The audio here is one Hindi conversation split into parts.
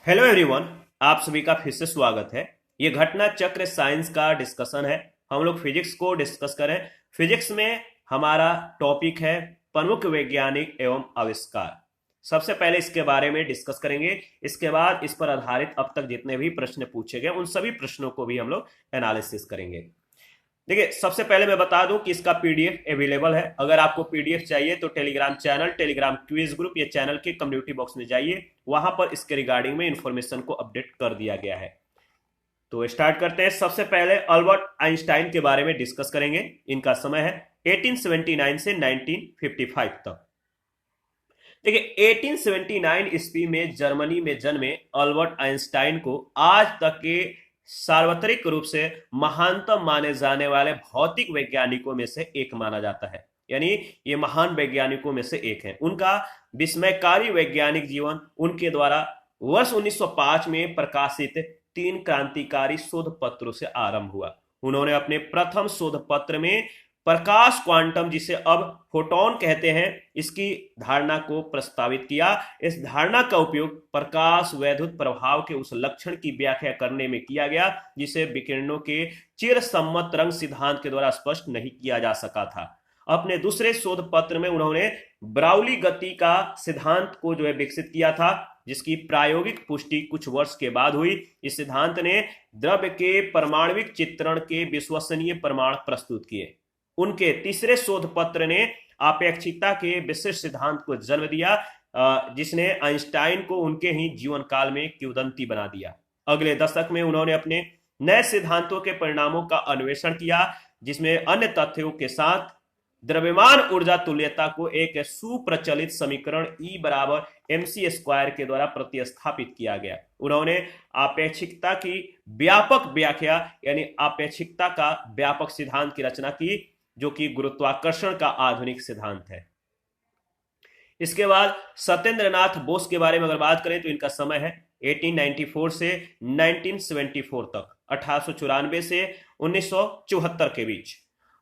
Hello everyone. आप सभी का फिर से स्वागत है। ये घटना चक्र साइंस का डिस्कशन है। हम लोग फिजिक्स को डिस्कस करें। फिजिक्स में हमारा टॉपिक है प्रमुख वैज्ञानिक एवं आविष्कार। सबसे पहले इसके बारे में डिस्कस करेंगे। इसके बाद इस पर आधारित अब तक जितने भी प्रश्न पूछे गए उन सभी प्रश्नों को भी हम लोग एनालिसिस करेंगे। देखिए, सबसे पहले मैं बता दूं कि इसका पीडीएफ अवेलेबल है। अगर आपको पीडीएफ चाहिए तो Telegram channel, Telegram quiz group, ये चैनल के कम्युनिटी बॉक्स में जाइए, वहां पर इसके रिगार्डिंग में इंफॉर्मेशन को अपडेट कर दिया गया है। तो स्टार्ट करते हैं। सबसे पहले अल्बर्ट आइंस्टाइन के बारे में डिस्कस करेंगे। इनका समय है 1879 से 1955 तक। देखिए, 1879 ईस्वी में जर्मनी में जन्मे अल्बर्ट आइंस्टाइन को आज तक के सार्वत्रिक रूप से महानतम माने जाने वाले भौतिक वैज्ञानिकों में से एक माना जाता है। यानी ये महान वैज्ञानिकों में से एक है। उनका विस्मयकारी वैज्ञानिक जीवन उनके द्वारा वर्ष 1905 में प्रकाशित 3 क्रांतिकारी शोध पत्रों से आरंभ हुआ। उन्होंने अपने प्रथम शोध पत्र में प्रकाश क्वांटम, जिसे अब फोटोन कहते हैं, इसकी धारणा को प्रस्तावित किया। इस धारणा का उपयोग प्रकाश वैद्युत प्रभाव के उस लक्षण की व्याख्या करने में किया गया जिसे विकिरणों के चिरसम्मत रंग सिद्धांत के द्वारा स्पष्ट नहीं किया जा सका था। अपने दूसरे शोध पत्र में उन्होंने ब्राउली गति का सिद्धांत को विकसित किया था, जिसकी प्रायोगिक पुष्टि कुछ वर्ष के बाद हुई। इस सिद्धांत ने द्रव्य के परमाणविक चित्रण के विश्वसनीय प्रमाण प्रस्तुत किए। उनके तीसरे शोध पत्र ने आपेक्षिकता के विशिष्ट सिद्धांत को जन्म दिया, जिसने आइंस्टाइन को उनके ही जीवन काल में किंवदंती बना दिया। अगले दशक में उन्होंने अपने नए सिद्धांतों के परिणामों का अन्वेषण किया, जिसमें अन्य तथ्यों के साथ द्रव्यमान ऊर्जा तुल्यता को एक सुप्रचलित समीकरण E बराबर mc स्क्वायर के द्वारा प्रतिस्थापित किया गया। उन्होंने आपेक्षिकता की व्यापक व्याख्या यानी आपेक्षिकता का व्यापक सिद्धांत की रचना की, जो कि गुरुत्वाकर्षण का आधुनिक सिद्धांत है। इसके बाद सत्येंद्र नाथ बोस के बारे में अगर बात करें तो इनका समय है 1894 से 1974 तक, 1894 से 1974 के बीच।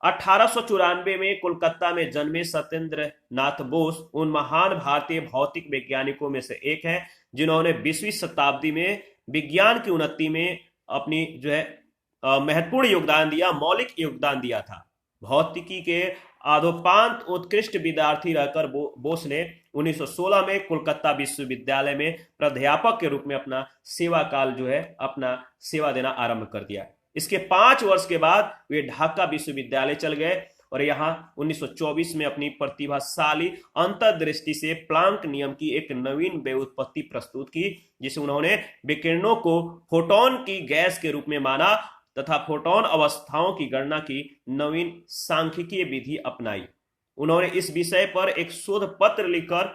1894 में कोलकाता में जन्मे सत्येंद्र नाथ बोस उन महान भारतीय भौतिक वैज्ञानिकों में से एक हैं जिन्होंने 20वीं शताब्दी में विज्ञान की उन्नति में अपनी महत्वपूर्ण योगदान दिया, मौलिक योगदान दिया था। भौतिकी के आदोपांत उत्कृष्ट विद्यार्थी रहकर बोस ने 1916 में कोलकाता विश्वविद्यालय में प्राध्यापक के रूप में अपना सेवा काल अपना सेवा देना आरंभ कर दिया। इसके 5 वर्ष के बाद वे ढाका विश्वविद्यालय चल गए और यहाँ 1924 में अपनी प्रतिभाशाली अंतर्दृष्टि से प्लांक नियम की एक नवीन व्युत्पत्ति प्रस्तुत की, जिसे उन्होंने विकिरणों को फोटोन की गैस के रूप में माना तथा फोटोन अवस्थाओं की गणना की नवीन सांख्यिकीय विधि अपनाई। उन्होंने इस विषय पर एक शोध पत्र लिखकर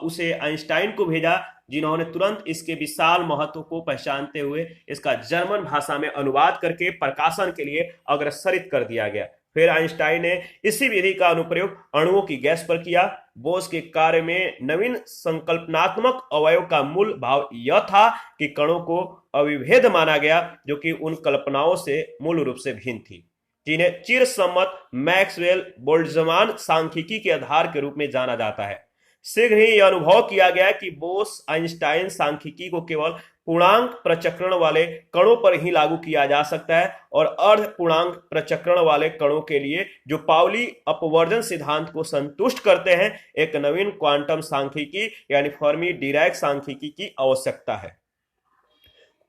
उसे आइंस्टाइन को भेजा, जिन्होंने तुरंत इसके विशाल महत्व को पहचानते हुए इसका जर्मन भाषा में अनुवाद करके प्रकाशन के लिए अग्रसरित कर दिया गया। फिर आइंस्टाइन ने इसी विधि का अनुप्रयोग अणुओं की गैस पर किया। बोस के कार्य में नवीन संकल्पनात्मक अवयव का मूल भाव यह था कि कणों को अविभेद माना गया, जो कि उन कल्पनाओं से मूल रूप से भिन्न थी, जिन्हें चिरसम्मत मैक्सवेल बोल्ट्जमान सांख्यिकी के आधार के रूप में जाना जाता है। शीघ्र ही यह अनुभव किया गया कि बोस आइंस्टाइन सांख्यिकी को केवल पूर्णांक प्रचक्रण वाले कणों पर ही लागू किया जा सकता है और अर्ध पूर्णांक प्रचक्रण वाले कणों के लिए, जो पाउली अपवर्जन सिद्धांत को संतुष्ट करते हैं, एक नवीन क्वांटम सांख्यिकी यानी फर्मी डिराक सांख्यिकी की आवश्यकता है।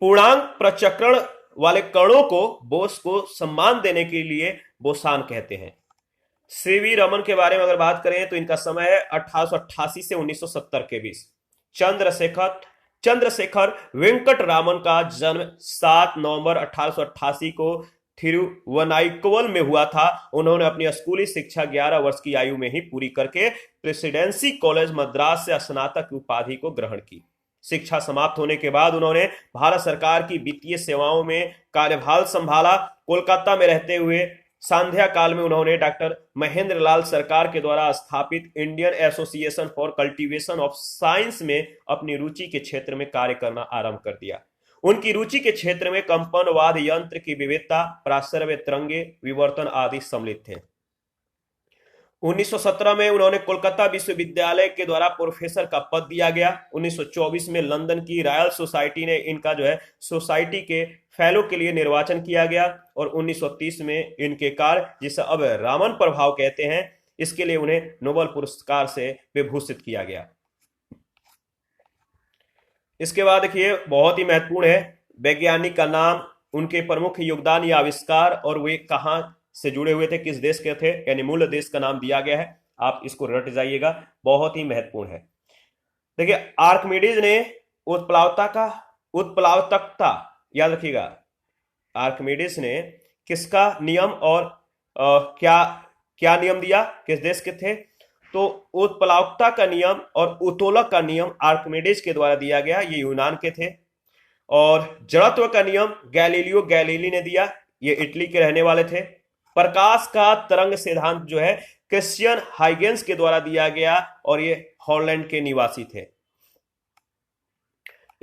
पूर्णांक प्रचक्रण वाले कणों को बोस को सम्मान देने के लिए बोसान कहते हैं। सीवी रमन के बारे में अगर बात करें तो इनका समय है 1888 से 1970 के बीच। चंद्रशेखर वेंकट रामन का जन्म 7 नवंबर 1888 को थिरुवनाइकवल में हुआ था। उन्होंने अपनी स्कूली शिक्षा 11 वर्ष की आयु में ही पूरी करके प्रेसिडेंसी कॉलेज मद्रास से स्नातक की उपाधि को ग्रहण की। शिक्षा समाप्त होने के बाद उन्होंने भारत सरकार की वित्तीय सेवाओं में कार्यभार संभाला। कोलकाता में रहते हुए संध्या काल में उन्होंने डॉक्टर महेंद्र लाल सरकार के द्वारा स्थापित Indian association for cultivation of science में अपनी रुचि के क्षेत्र में कार्य करना आरंभ कर दिया। उनकी रुचि के क्षेत्र में कंपनवाद यंत्र की विविधता, प्रासर्य तरंगे, विवर्तन आदि सम्मिलित थे। 1917 में उन्होंने कोलकाता विश्वविद्यालय के द्वारा प्रोफेसर का पद दिया गया। 1924 में लंदन की रॉयल सोसाइटी ने इनका जो है सोसाइटी के फेलो के लिए निर्वाचन किया गया और 1930 में इनके कार्य, जिसे अब रामन प्रभाव कहते हैं, इसके लिए उन्हें नोबेल पुरस्कार से विभूषित किया गया। इसके बाद देखिए बहुत ही महत्वपूर्ण है, वैज्ञानिक का नाम, उनके प्रमुख योगदान या आविष्कार और वे कहां से जुड़े हुए थे, किस देश के थे, यानी मूल देश का नाम दिया गया है। आप इसको रट जाइएगा, बहुत ही महत्वपूर्ण है। देखिए आर्किमिडीज ने उत्प्लावकता याद रखिएगा, आर्किमिडीज ने किसका नियम और क्या क्या नियम दिया, किस देश के थे, तो उत्प्लावकता का नियम और उत्तोलक का नियम आर्किमिडीज के द्वारा दिया गया, ये यूनान के थे। और जड़त्व का नियम गैलीलियो गैलीली ने दिया, ये इटली के रहने वाले थे। प्रकाश का तरंग सिद्धांत जो है क्रिश्चियन हाइगेंस के द्वारा दिया गया और ये हॉलैंड के निवासी थे।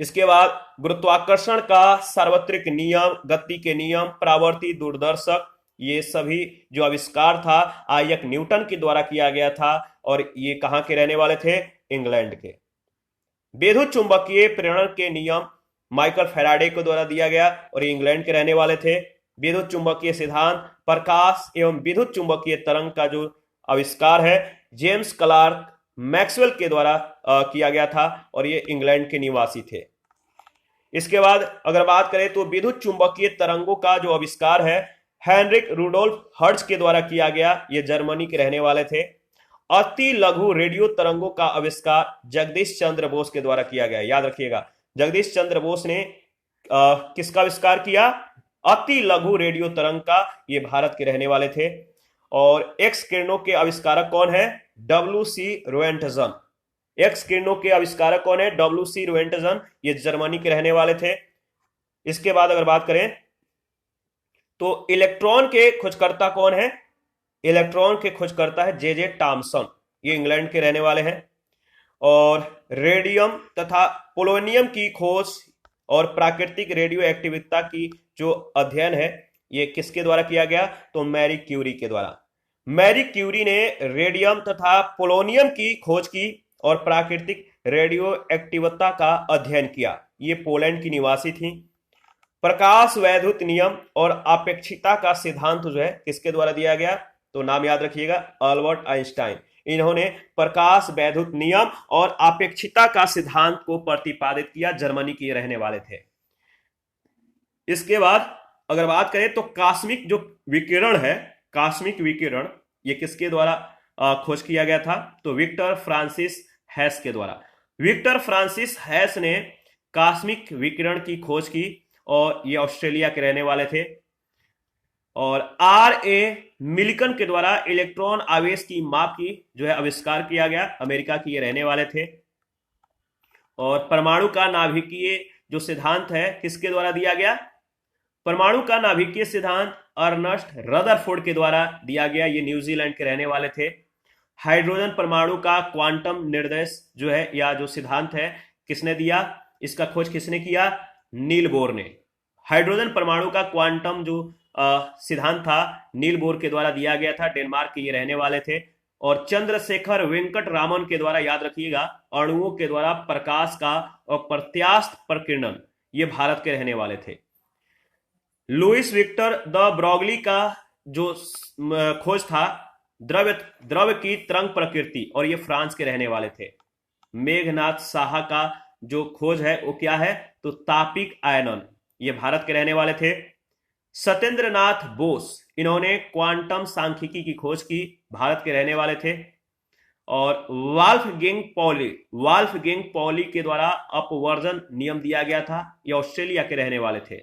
इसके बाद गुरुत्वाकर्षण का सार्वत्रिक नियम, गति के नियम, परावर्ती दूरदर्शक, ये सभी जो आविष्कार था आइजैक न्यूटन के द्वारा किया गया था और ये कहां के रहने वाले थे, इंग्लैंड के। विद्युत चुंबकीय प्रेरण के नियम माइकल फैराडे के द्वारा दिया गया और ये इंग्लैंड के रहने वाले थे। विद्युत चुंबकीय सिद्धांत, प्रकाश एवं विद्युत चुंबकीय तरंग का जो आविष्कार है जेम्स क्लार्क मैक्सवेल के द्वारा किया गया था और ये इंग्लैंड के निवासी थे। इसके बाद अगर बात करें तो विद्युत चुंबकीय तरंगों का जो आविष्कार है हेनरिक रुडोल्फ हर्ट्ज के द्वारा किया गया, ये जर्मनी के रहने वाले थे। अति लघु रेडियो तरंगों का आविष्कार जगदीश चंद्र बोस के द्वारा किया गया, याद रखिएगा जगदीश चंद्र बोस ने किसका आविष्कार किया, अति लघु रेडियो तरंग का, ये भारत के रहने वाले थे। और एक्स किरणों के आविष्कारक कौन है, डब्ल्यू.सी. रोएंटजन। एक्स किरणों के आविष्कारक कौन है, डब्ल्यू.सी. रोएंटजन, ये जर्मनी के रहने वाले थे। इसके बाद अगर बात करें तो इलेक्ट्रॉन के खोजकर्ता कौन है, इलेक्ट्रॉन के खोजकर्ता है जे टॉमसन, ये इंग्लैंड के रहने वाले हैं। और रेडियम तथा पोलोनियम की खोज और प्राकृतिक रेडियो एक्टिविटी की जो अध्ययन है ये किसके द्वारा किया गया, तो मैरी क्यूरी के द्वारा। मैरी क्यूरी ने रेडियम तथा पोलोनियम की खोज की और प्राकृतिक रेडियो एक्टिविटी का अध्ययन किया, ये पोलैंड की निवासी थी। प्रकाश वैद्युत नियम और अपेक्षिकता का सिद्धांत जो है किसके द्वारा दिया गया, तो नाम याद रखिएगा अल्बर्ट आइंस्टाइन। इन्होंने प्रकाश वैद्युत नियम और अपेक्षिकता का सिद्धांत को प्रतिपादित किया, जर्मनी के रहने वाले थे। इसके बाद अगर बात करें तो कॉस्मिक जो विकिरण है, कॉस्मिक विकिरण ये किसके द्वारा खोज किया गया था, तो विक्टर फ्रांसिस हैस के द्वारा। विक्टर फ्रांसिस हैस ने कॉस्मिक विकिरण की खोज की और ये ऑस्ट्रेलिया के रहने वाले थे। और R.A. मिल्कन के द्वारा इलेक्ट्रॉन आवेश की माप की जो है आविष्कार किया गया, अमेरिका की ये रहने वाले थे। और परमाणु का नाभिकीय जो सिद्धांत है किसके द्वारा दिया गया, परमाणु का नाभिकीय सिद्धांत अर्नस्ट रदरफोर्ड के द्वारा दिया गया, ये न्यूजीलैंड के रहने वाले थे। हाइड्रोजन परमाणु का क्वांटम निर्देश जो है या जो सिद्धांत है किसने दिया, इसका खोज किसने किया, नील बोर ने। हाइड्रोजन परमाणु का क्वांटम जो सिद्धांत था नील बोर के द्वारा दिया गया था, डेनमार्क के ये रहने वाले थे। और चंद्रशेखर वेंकट रामन के द्वारा, याद रखिएगा, अणुओं के द्वारा प्रकाश का और प्रत्यास्थ प्रकीर्णन, ये भारत के रहने वाले थे। लुइस विक्टर द ब्रॉगली का जो खोज था द्रव्य की तरंग प्रकृति, और ये फ्रांस के रहने वाले थे। मेघनाथ साहा का जो खोज है वो क्या है, तो तापिक आयनन, ये भारत के रहने वाले थे। सत्येंद्र नाथ बोस, इन्होंने क्वांटम सांख्यिकी की खोज की, भारत के रहने वाले थे। और वाल्फगेंग पॉली के द्वारा अपवर्जन नियम दिया गया था, ये ऑस्ट्रेलिया के रहने वाले थे।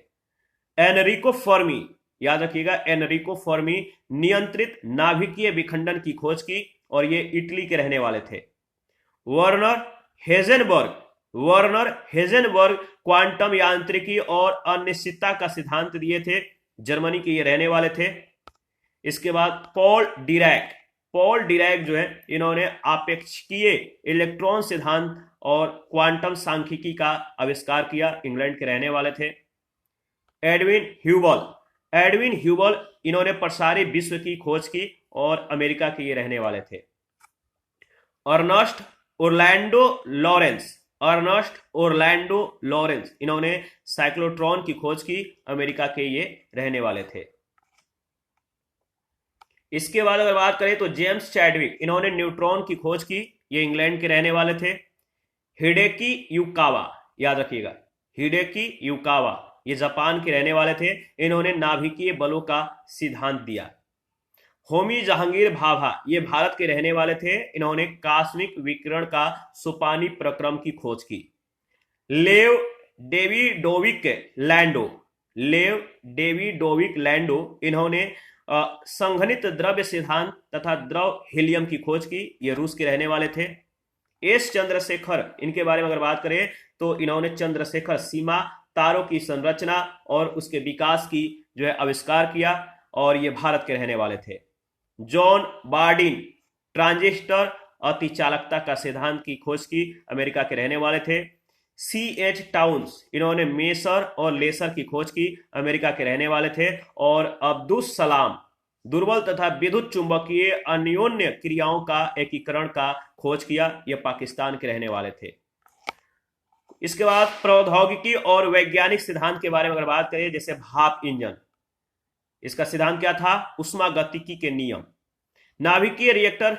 एनरिको फर्मी, याद रखिएगा, एनरिको फर्मी नियंत्रित नाभिकीय विखंडन की खोज की और ये इटली के रहने वाले थे। वर्नर हेजेनबर्ग क्वांटम यांत्रिकी और अनिश्चितता का सिद्धांत दिए थे, जर्मनी के ये रहने वाले थे। इसके बाद पॉल डिरैक जो है इन्होंने आपेक्षिकीय इलेक्ट्रॉन सिद्धांत और क्वांटम सांख्यिकी का आविष्कार किया, इंग्लैंड के रहने वाले थे। एडविन ह्यूबल इन्होंने प्रसारी विश्व की खोज की और अमेरिका के ये रहने वाले थे। Ernst Orlando Lawrence, Ernst Orlando Lawrence, इन्होंने साइक्लोट्रॉन की खोज की, अमेरिका के ये रहने वाले थे। इसके बाद अगर बात करें तो जेम्स चैडविक, इन्होंने न्यूट्रॉन की खोज की, ये इंग्लैंड के रहने वाले थे। हिडेकी युकावा, याद रखिएगा, हिडेकी युकावा, ये जापान के रहने वाले थे, इन्होंने नाभिकीय बलों का सिद्धांत दिया। होमी जहांगीर भाभा, ये भारत के रहने वाले थे, इन्होंने कॉस्मिक विकिरण का सोपानी प्रक्रम की खोज की। लेव डेविडोविक लैंडो, लेव डेविडोविक लैंडो, इन्होंने संघनित द्रव्य सिद्धांत तथा द्रव हीलियम की खोज की, ये रूस के रहने वाले थे। एस चंद्रशेखर, इनके बारे में अगर बात करें तो इन्होंने चंद्रशेखर सीमा तारों की संरचना और उसके विकास की जो है आविष्कार किया, और ये भारत के रहने वाले थे। जॉन बार्डिन, ट्रांजिस्टर अतिचालकता का सिद्धांत की खोज की, अमेरिका के रहने वाले थे। C.H. टाउन्स, इन्होंने मेसर और लेसर की खोज की, अमेरिका के रहने वाले थे। और अब्दुस सलाम, दुर्बल तथा विद्युत चुंबकीय अन्योन्य क्रियाओं का एकीकरण का खोज किया, यह पाकिस्तान के रहने वाले थे। इसके बाद प्रौद्योगिकी और वैज्ञानिक सिद्धांत के बारे में अगर बात करें, जैसे भाप इंजन, इसका सिद्धांत क्या था? उष्मागतिकी के नियम। नाभिकीय रिएक्टर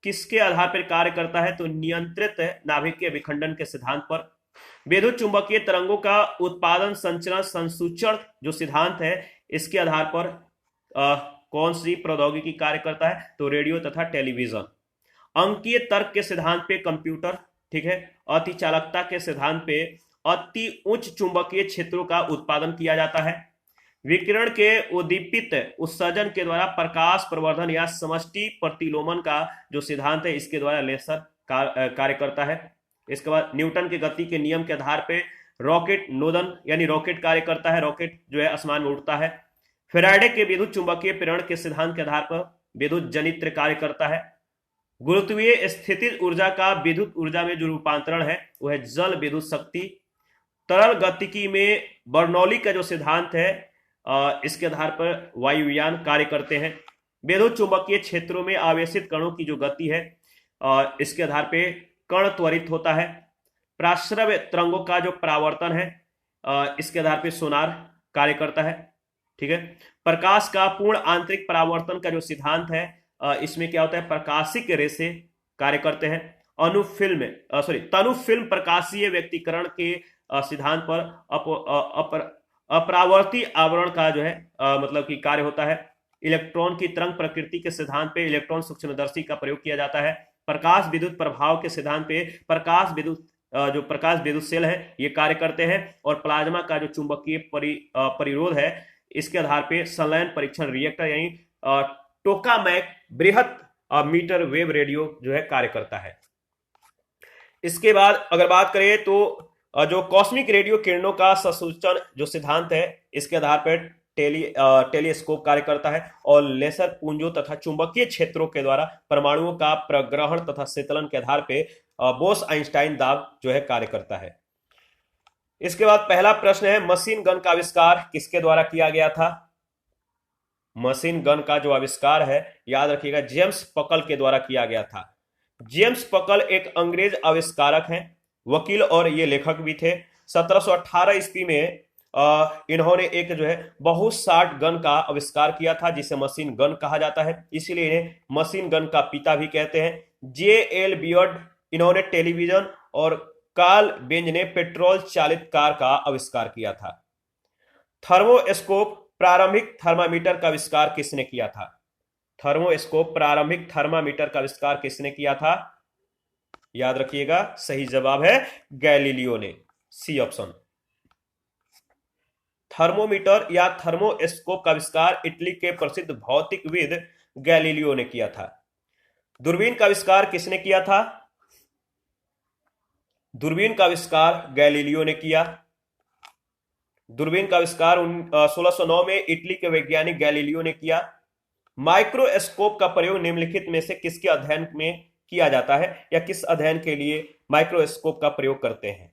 किसके आधार पर कार्य करता है? तो नियंत्रित नाभिकीय विखंडन के सिद्धांत पर। विद्युत चुंबकीय तरंगों का उत्पादन, संचरण, संसूचन जो सिद्धांत है, इसके आधार पर कौन सी प्रौद्योगिकी कार्य करता है? तो रेडियो तथा टेलीविजन। अंकीय तर्क के सिद्धांत पे कंप्यूटर, ठीक है। अतिचालकता के सिद्धांत पे अति उच्च चुंबकीय क्षेत्रों का उत्पादन किया जाता है। विकिरण के उद्दीपित उत्सर्जन के द्वारा प्रकाश प्रवर्धन या समष्टि प्रतिलोमन का जो सिद्धांत है, इसके द्वारा लेसर कार्य करता है। इसके बाद न्यूटन के गति के नियम के आधार पे रॉकेट नोदन यानी रॉकेट कार्य करता है, रॉकेट जो है आसमान में उड़ता है। फैराडे के विद्युत चुंबकीय प्रेरण के सिद्धांत के आधार पर विद्युत जनित्र कार्य करता है। गुरुत्वीय स्थितिज ऊर्जा का विद्युत ऊर्जा में जो रूपांतरण है वह है जल विद्युत शक्ति। तरल गतिकी में बर्नौली का जो सिद्धांत है, इसके आधार पर वायुयान कार्य करते हैं। विद्युत चुंबकीय क्षेत्रों में आवेशित कणों की जो गति है, इसके आधार पर कण त्वरित होता है। प्राश्रव्य तरंगों का जो परावर्तन है, इसके आधार पर सोनार कार्य करता है, ठीक है। प्रकाश का पूर्ण आंतरिक परावर्तन का जो सिद्धांत है, इसमें क्या होता है? प्रकाशिक रे से कार्य करते हैं। तनुफिल्म प्रकाशीय व्यक्तिकरण के सिद्धांत पर अपरावर्ती आवरण का जो है मतलब कि कार्य होता है। इलेक्ट्रॉन की तरंग प्रकृति के सिद्धांत पे इलेक्ट्रॉन सूक्ष्मदर्शी का प्रयोग किया जाता है। प्रकाश विद्युत प्रभाव के सिद्धांत पे प्रकाश विद्युत सेल है ये कार्य करते हैं। और प्लाज्मा का जो चुंबकीय परिरोध है, इसके आधार पे संलयन परीक्षण रिएक्टर यानी टोकामैक बृहत मीटर वेव रेडियो जो है कार्य करता है। इसके बाद अगर बात करें तो जो कॉस्मिक रेडियो किरणों का संसूचन जो सिद्धांत है, इसके आधार पर टेलीस्कोप कार्य करता है। और लेसर पुंजों तथा चुंबकीय क्षेत्रों के द्वारा परमाणुओं का प्रग्रहण तथा शीतलन के आधार पर बोस आइंस्टाइन दाब जो है कार्य करता है। इसके बाद पहला प्रश्न है, मशीन गन का आविष्कार किसके द्वारा किया गया था? मशीन गन का जो आविष्कार है, याद रखिएगा, जेम्स पकल के द्वारा किया गया था। जेम्स पकल एक अंग्रेज आविष्कारक हैं, वकील और ये लेखक भी थे। 1718 ईस्वी में इन्होंने एक जो है बहुत शार्ट गन का आविष्कार किया था, जिसे मशीन गन कहा जाता है, इसीलिए इन्हें मशीन गन का पिता भी कहते हैं। J.L. बियर्ड, इन्होंने टेलीविजन, और कार्ल बेंज ने पेट्रोल चालित कार का आविष्कार किया था। थर्मोस्कोप प्रारंभिक थर्मामीटर का आविष्कार किसने किया था? थर्मोस्कोप प्रारंभिक थर्मामीटर का आविष्कार किसने किया था? याद रखिएगा, सही जवाब है गैलीलियो ने, सी ऑप्शन। थर्मोमीटर या थर्मोस्कोप का आविष्कार इटली के प्रसिद्ध भौतिकविद गैलीलियो ने किया था। दूरबीन का आविष्कार किसने किया था? दूरबीन का आविष्कार गैलीलियो ने किया। दूरबीन का आविष्कार 1609 में इटली के वैज्ञानिक गैलीलियो ने किया। माइक्रोस्कोप का प्रयोग निम्नलिखित में से किसके अध्ययन में किया जाता है, या किस अध्ययन के लिए माइक्रोस्कोप का प्रयोग करते हैं?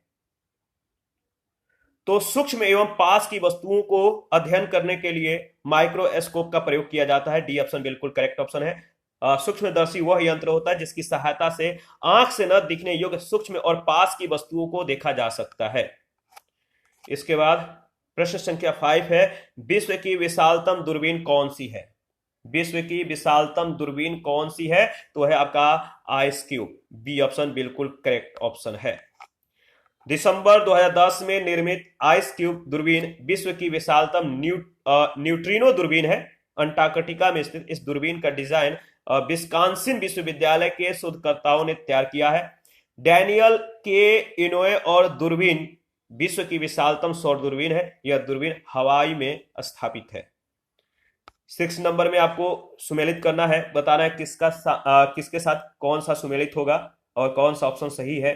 तो सूक्ष्म एवं पास की वस्तुओं को अध्ययन करने के लिए माइक्रोस्कोप का प्रयोग किया जाता है। डी ऑप्शन बिल्कुल करेक्ट ऑप्शन है। सूक्ष्मदर्शी वह यंत्र होता है जिसकी सहायता से आंख से न दिखने योग्य सूक्ष्म और पास की वस्तुओं को देखा जा सकता है। इसके बाद प्रश्न संख्या 5 है, विश्व की विशालतम दूरबीन कौन सी है? विश्व की विशालतम दूरबीन कौन सी है? तो है आपका आइस क्यूब। बी ऑप्शन बिल्कुल करेक्ट ऑप्शन है। दिसंबर 2010 में निर्मित आइस क्यूब दूरबीन विश्व की विशालतम न्यूट्रिनो दूरबीन है। अंटार्कटिका में स्थित इस दूरबीन का डिजाइन विस्कॉन्सिन विश्वविद्यालय के शोधकर्ताओं ने तैयार किया है। डैनियल के इनोए और दूरबीन विश्व की विशालतम सौर दूरबीन है। यह दूरबीन हवाई में स्थापित है। 6 नंबर में आपको सुमेलित करना है, बताना है किसके साथ कौन सा सुमेलित होगा और कौन सा ऑप्शन सही है।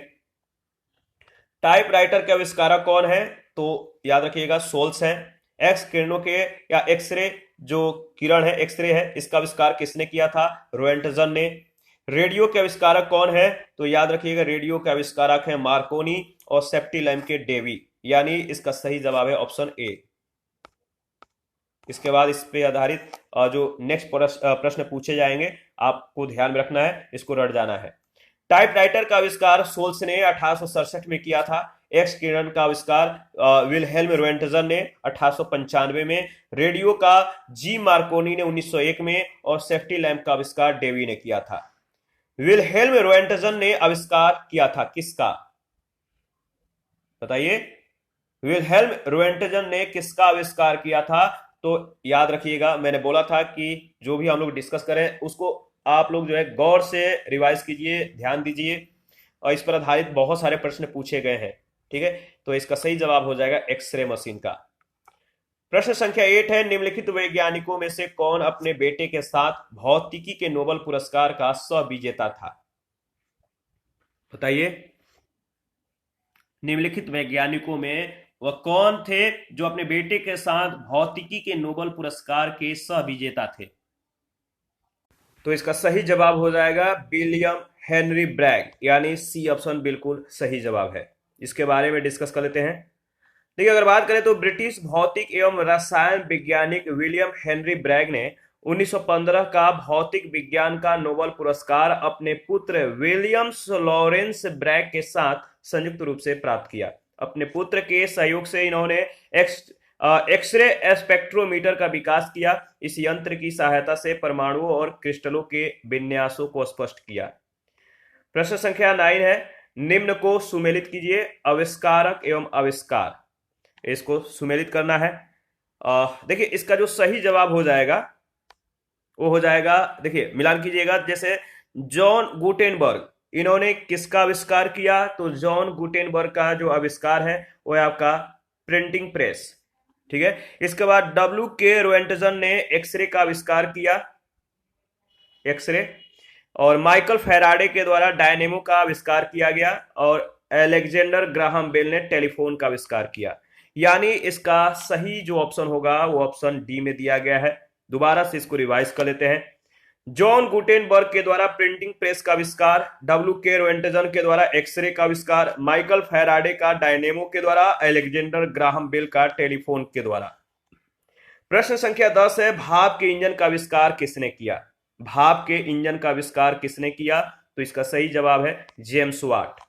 टाइपराइटर के आविष्कारक कौन है? तो याद रखिएगा सोल्स है। एक्स किरणों के या एक्सरे जो किरण है, एक्सरे है, इसका आविष्कार किसने किया था? रोएंटजन ने। रेडियो के आविष्कारक कौन है? तो याद रखिएगा रेडियो के आविष्कारक है मार्कोनी और सेप्टिलैम्प के डेवी, यानी इसका सही जवाब है ऑप्शन ए। इसके बाद इस पे आधारित जो नेक्स्ट प्रश्न पूछे जाएंगे आपको ध्यान में रखना है, इसको रट जाना है। टाइपराइटर का आविष्कार सोल्स ने 1867 में किया था। एक्स किरण का आविष्कार विलहेल्म रोएंटजन ने 1895 में। रेडियो का जी मार्कोनी ने 1901 में और सेफ्टी लैंप का आविष्कार डेवी ने किया था। विलहेल्म रोएंटजन ने आविष्कार किया था किसका? बताइए, विलहेल्म रोएंटजन ने किसका आविष्कार किया था? तो याद रखिएगा मैंने बोला था कि जो भी हम लोग डिस्कस करें उसको आप लोग जो है गौर से रिवाइज कीजिए, ध्यान दीजिए, और इस पर आधारित बहुत सारे प्रश्न पूछे गए हैं। ठीक है, तो इसका सही जवाब हो जाएगा एक्सरे मशीन का। प्रश्न संख्या 8 है, निम्नलिखित वैज्ञानिकों में से कौन अपने बेटे के साथ भौतिकी के नोबेल पुरस्कार का सह विजेता था? बताइए, निम्नलिखित वैज्ञानिकों में वह कौन थे जो अपने बेटे के साथ भौतिकी के नोबेल पुरस्कार के सह विजेता थे? तो इसका सही जवाब हो जाएगा विलियम हेनरी ब्रैग, यानी सी ऑप्शन बिल्कुल सही जवाब है। इसके बारे में डिस्कस कर लेते हैं। देखिए, अगर बात करें तो ब्रिटिश भौतिक एवं रसायन वैज्ञानिक विलियम हेनरी ब्रैग ने 1915 का भौतिक विज्ञान का नोबेल पुरस्कार अपने पुत्र विलियम्स लॉरेंस ब्रैग के साथ संयुक्त रूप से प्राप्त किया। अपने पुत्र के सहयोग से इन्होंने एक्सरे स्पेक्ट्रोमीटर का विकास किया। इस यंत्र की सहायता से परमाणुओं और क्रिस्टलों के विन्यासों को स्पष्ट किया। प्रश्न संख्या 9 है, निम्न को सुमेलित कीजिए, आविष्कारक एवं आविष्कार, इसको सुमेलित करना है। देखिए, इसका जो सही जवाब हो जाएगा वो हो जाएगा, देखिए मिलान कीजिएगा, जैसे जॉन गुटेनबर्ग, इन्होंने किसका आविष्कार किया? तो जॉन गुटेनबर्ग का जो आविष्कार है वो है आपका प्रिंटिंग प्रेस। ठीक है, इसके बाद डब्ल्यू के रोएंटजन ने एक्सरे का आविष्कार किया, एक्सरे, और माइकल फैराडे के द्वारा डायनेमो का आविष्कार किया गया, और अलेक्जेंडर ग्राहम बेल ने टेलीफोन का आविष्कार किया। यानी इसका सही जो ऑप्शन होगा वो ऑप्शन डी में दिया गया है। दोबारा से इसको रिवाइज कर लेते हैं। जॉन गुटेनबर्ग के द्वारा प्रिंटिंग प्रेस का आविष्कार, डब्ल्यू के रोएंटजन के द्वारा एक्सरे का आविष्कार, माइकल फैराडे का डायनेमो के द्वारा, अलेक्जेंडर ग्राहम बेल का टेलीफोन के द्वारा। प्रश्न संख्या 10 है, भाप के इंजन का आविष्कार किसने किया? भाप के इंजन का आविष्कार किसने किया? तो इसका सही जवाब है जेम्स वाट।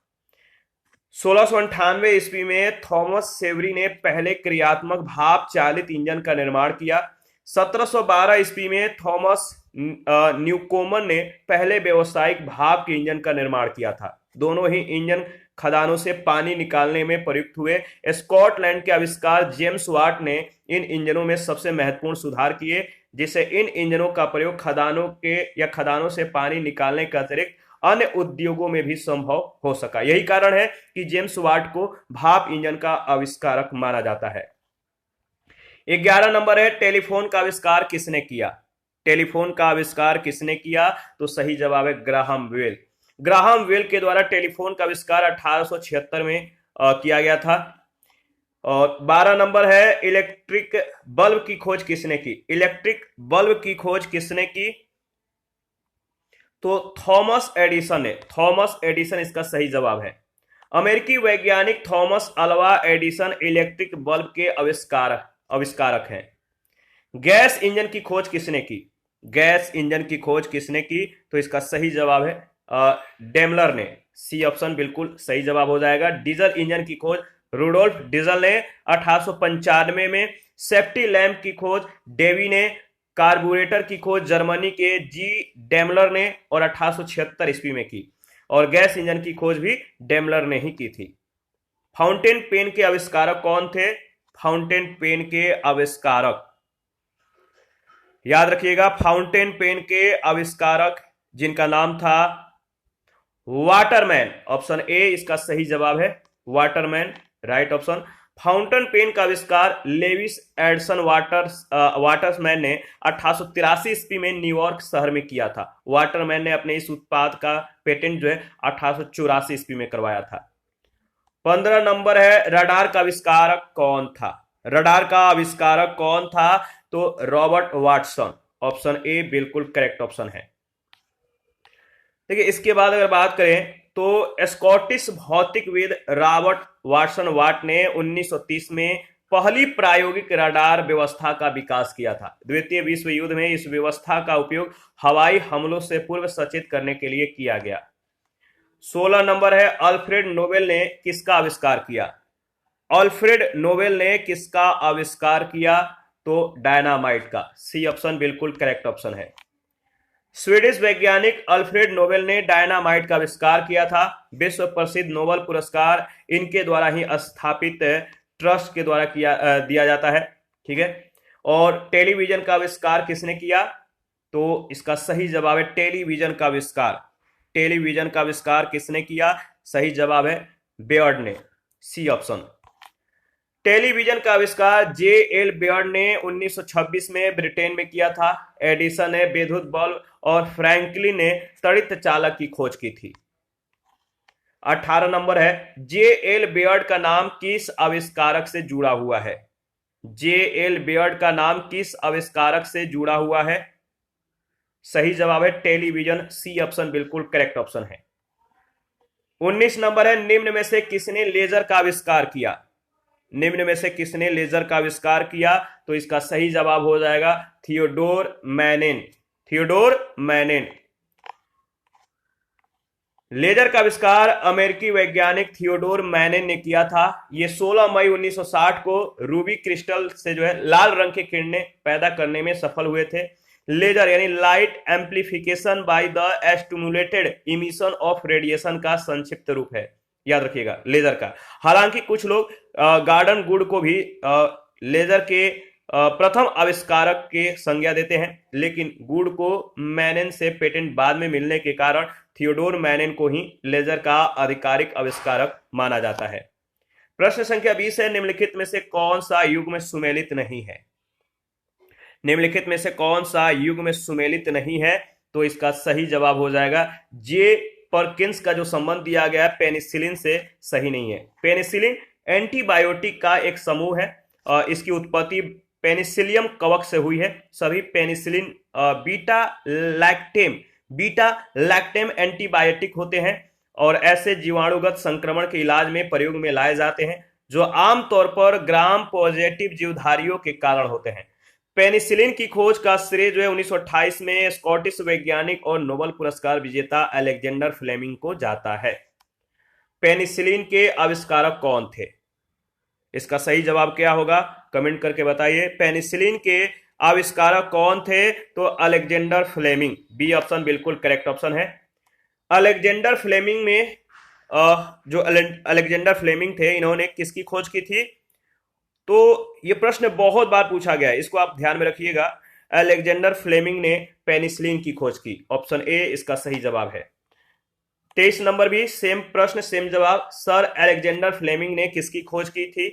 1698 ईस्वी में थॉमस सेवरी ने पहले क्रियात्मक भाप चालित इंजन का निर्माण किया। 1712 ईस्वी में थॉमस न्यूकोमन ने पहले व्यावसायिक भाप के इंजन का निर्माण किया था। दोनों ही इंजन खदानों से पानी निकालने में प्रयुक्त हुए। स्कॉटलैंड के आविष्कार जेम्स वाट ने इन इंजनों में सबसे महत्वपूर्ण सुधार किए, जिससे इन इंजनों का प्रयोग खदानों से पानी निकालने के अतिरिक्त अन्य उद्योगों में भी संभव हो सका। यही कारण है कि जेम्स वाट को भाप इंजन का आविष्कारक माना जाता है। 11 नंबर है, टेलीफोन का आविष्कार किसने किया? टेलीफोन का आविष्कार किसने किया? तो सही जवाब है ग्राहम बेल। ग्राहम बेल के द्वारा टेलीफोन का आविष्कार 1876 में किया गया था। और 12 नंबर है, इलेक्ट्रिक बल्ब की खोज किसने की? इलेक्ट्रिक बल्ब की खोज किसने की? तो थॉमस एडिसन ने। थॉमस एडिसन इसका सही जवाब है। अमेरिकी वैज्ञानिक Thomas Alva Edison electric bulb के आविष्कारक हैं। गैस इंजन की खोज किसने की? गैस इंजन की खोज किसने की? तो इसका सही जवाब है डेमलर ने। सी ऑप्शन बिल्कुल सही जवाब हो जाएगा। डीजल इंजन की खोज रुडोल्फ डीजल ने 1895 में। सेफ्टी लैंप की खोज डेवी ने। कार्बोरेटर की खोज जर्मनी के जी डेमलर ने और 1876 ईस्वी में की। और गैस इंजन की खोज भी डेमलर ने ही की थी। फाउंटेन पेन के आविष्कारक कौन थे? फाउंटेन पेन के आविष्कारक, याद रखिएगा, फाउंटेन पेन के आविष्कारक जिनका नाम था वाटरमैन। ऑप्शन ए इसका सही जवाब है, Waterman, right option. Fountain pen का आविष्कार लेविस एडिसन वाटरमैन ने 1883 ईस्वी में न्यूयॉर्क शहर में किया था। वाटरमैन ने अपने इस उत्पाद का पेटेंट जो है 1884 ईस्वी में करवाया था। 15 नंबर है, रडार का आविष्कारक कौन था? रडार का आविष्कारक कौन था? तो रॉबर्ट वाटसन। ऑप्शन ए बिल्कुल करेक्ट ऑप्शन है। देखिए, इसके बाद अगर बात करें तो स्कॉटिश भौतिकविद रॉबर्ट वाटसन वाट ने 1930 में पहली प्रायोगिक रडार व्यवस्था का विकास किया था। द्वितीय विश्व युद्ध में इस व्यवस्था का उपयोग हवाई हमलों से पूर्व सचेत करने के लिए किया गया। 16 नंबर है, अल्फ्रेड नोबेल ने किसका आविष्कार किया? अल्फ्रेड नोबेल ने किसका आविष्कार किया? तो डायनामाइट का। सी ऑप्शन बिल्कुल करेक्ट ऑप्शन है। स्वीडिश वैज्ञानिक अल्फ्रेड नोबेल ने डायनामाइट का आविष्कार किया था। विश्व प्रसिद्ध नोबेल पुरस्कार इनके द्वारा ही स्थापित ट्रस्ट के द्वारा दिया जाता है, ठीक है। और टेलीविजन का आविष्कार किसने किया? तो इसका सही जवाब है टेलीविजन का आविष्कार। टेलीविजन का आविष्कार किसने किया? सही जवाब है बेयर्ड ने, सी ऑप्शन। टेलीविजन का आविष्कार जे एल बेयर्ड ने 1926 में ब्रिटेन में किया था। एडिसन ने विद्युत बल्ब और फ्रैंकलिन ने तड़ित चालक की खोज की थी। 18 नंबर है, जे एल बेयर्ड का नाम किस आविष्कारक से जुड़ा हुआ है? जे एल बेयर्ड का नाम किस आविष्कारक से जुड़ा हुआ है? सही जवाब है टेलीविजन, सी ऑप्शन बिल्कुल करेक्ट ऑप्शन है। 19 नंबर है, निम्न में से किसने लेजर का आविष्कार किया? निम्न में से किसने लेजर का आविष्कार किया? तो इसका सही जवाब हो जाएगा थियोडोर मैनेन। थियोडोर मैनेन। लेजर का आविष्कार अमेरिकी वैज्ञानिक थियोडोर मैनेन ने किया था। ये 16 मई 1960 को रूबी क्रिस्टल से जो है लाल रंग की किरणें पैदा करने में सफल हुए थे। लेजर यानी light amplification by the stimulated emission of radiation का संक्षिप्त रूप है, याद रखिएगा, लेजर का। हालांकि कुछ लोग गार्डन गुड को भी लेजर के प्रथम आविष्कारक के संज्ञा देते हैं, लेकिन गुड को मैनेन से पेटेंट बाद में मिलने के कारण थियोडोर मैनेन को ही लेजर का आधिकारिक आविष्कारक माना जाता है। प्रश्न संख्या 20 है, निम्नलिखित में से कौन सा युग्म सुमेलित नहीं है? निम्नलिखित में से कौन सा युग्म सुमेलित नहीं है? तो इसका सही जवाब हो जाएगा जे परकिंस का जो संबंध दिया गया है पेनिसिलिन से, सही नहीं है। पेनिसिलिन एंटीबायोटिक का एक समूह है। इसकी उत्पत्ति पेनिसिलियम कवक से हुई है। सभी पेनिसिलिन बीटा लैक्टेम एंटीबायोटिक होते हैं और ऐसे जीवाणुगत संक्रमण के इलाज में प्रयोग में लाए जाते हैं जो आमतौर पर ग्राम पॉजिटिव जीवधारियों के कारण होते हैं। पेनिसिलिन की खोज का श्रेय जो है 1928 में स्कॉटिश वैज्ञानिक और नोबेल पुरस्कार विजेता अलेक्जेंडर फ्लेमिंग को जाता है। पेनिसिलिन के आविष्कारक कौन थे? इसका सही जवाब क्या होगा? कमेंट करके बताइए। पेनिसिलिन के आविष्कारक कौन थे? तो अलेक्जेंडर फ्लेमिंग, बी ऑप्शन बिल्कुल करेक्ट ऑप्शन है। अलेक्जेंडर फ्लेमिंग में जो अलेक्जेंडर फ्लेमिंग थे, इन्होंने किसकी खोज की थी? तो ये प्रश्न बहुत बार पूछा गया है, इसको आप ध्यान में रखिएगा। अलेक्जेंडर फ्लेमिंग ने पेनिसिलिन की खोज की। ऑप्शन ए इसका सही जवाब है। 23 नंबर भी सेम प्रश्न सेम जवाब। सर अलेक्जेंडर फ्लेमिंग ने किसकी खोज की थी?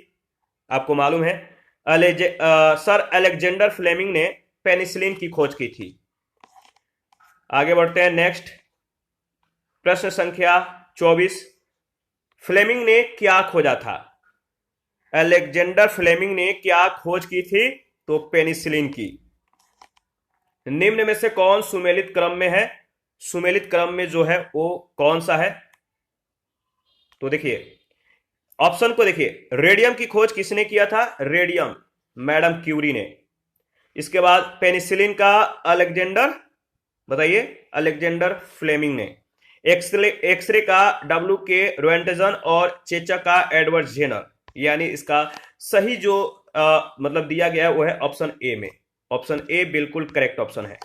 आपको मालूम है सर अलेक्जेंडर फ्लेमिंग ने पेनिसिलिन की खोज की थी। आगे बढ़ते हैं नेक्स्ट प्रश्न संख्या 24। फ्लेमिंग ने क्या खोजा था? अलेक्जेंडर फ्लेमिंग ने क्या खोज की थी? तो पेनिसिलिन की। निम्न में से कौन सुमेलित क्रम में है? सुमेलित क्रम में जो है वो कौन सा है? तो देखिए ऑप्शन को देखिए, रेडियम की खोज किसने किया था? रेडियम मैडम क्यूरी ने। इसके बाद पेनिसिलिन का अलेक्जेंडर, बताइए, अलेक्जेंडर फ्लेमिंग ने। एक्सरे का डब्ल्यू के रोएंटजन और चेचक का एडवर्ड जेनर। यानी इसका सही जो मतलब दिया गया है वो है ऑप्शन ए में। ऑप्शन ए बिल्कुल करेक्ट ऑप्शन है।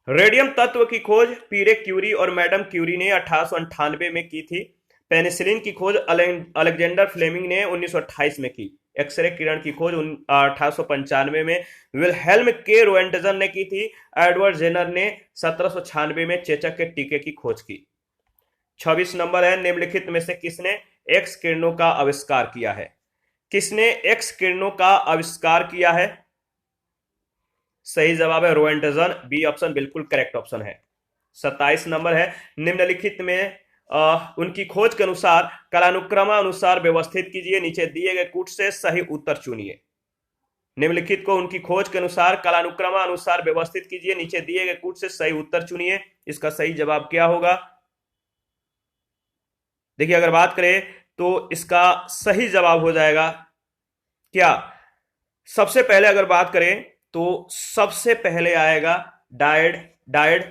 रेडियम तत्व की खोज पीरे क्यूरी और मैडम क्यूरी ने 1898 में की थी। पेनिसिलिन की खोज अलेक्जेंडर फ्लेमिंग ने 1928 में की। एक्सरे किरण की खोज 1895 में विलहेल्म के रोएंटजन ने की थी। एडवर्ड जेनर ने 1796 में चेचक के टीके की खोज की। 26 नंबर है, निम्नलिखित में से किसने एक्स किरणों का आविष्कार किया है? किसने एक्स किरणों का आविष्कार किया है? सही जवाब है रोएंटजन, बी ऑप्शन बिल्कुल करेक्ट ऑप्शन है। 27 नंबर है, निम्नलिखित में उनकी खोज के अनुसार कालानुक्रमानुसार व्यवस्थित कीजिए, नीचे दिए गए कूट से सही उत्तर चुनिए। निम्नलिखित को उनकी खोज के अनुसार कालानुक्रमानुसार व्यवस्थित कीजिए, नीचे दिए गए कूट से सही उत्तर चुनिए। इसका सही जवाब क्या होगा? देखिए, अगर बात करें तो इसका सही जवाब हो जाएगा क्या? सबसे पहले अगर बात करें तो सबसे पहले आएगा डायड, डायड,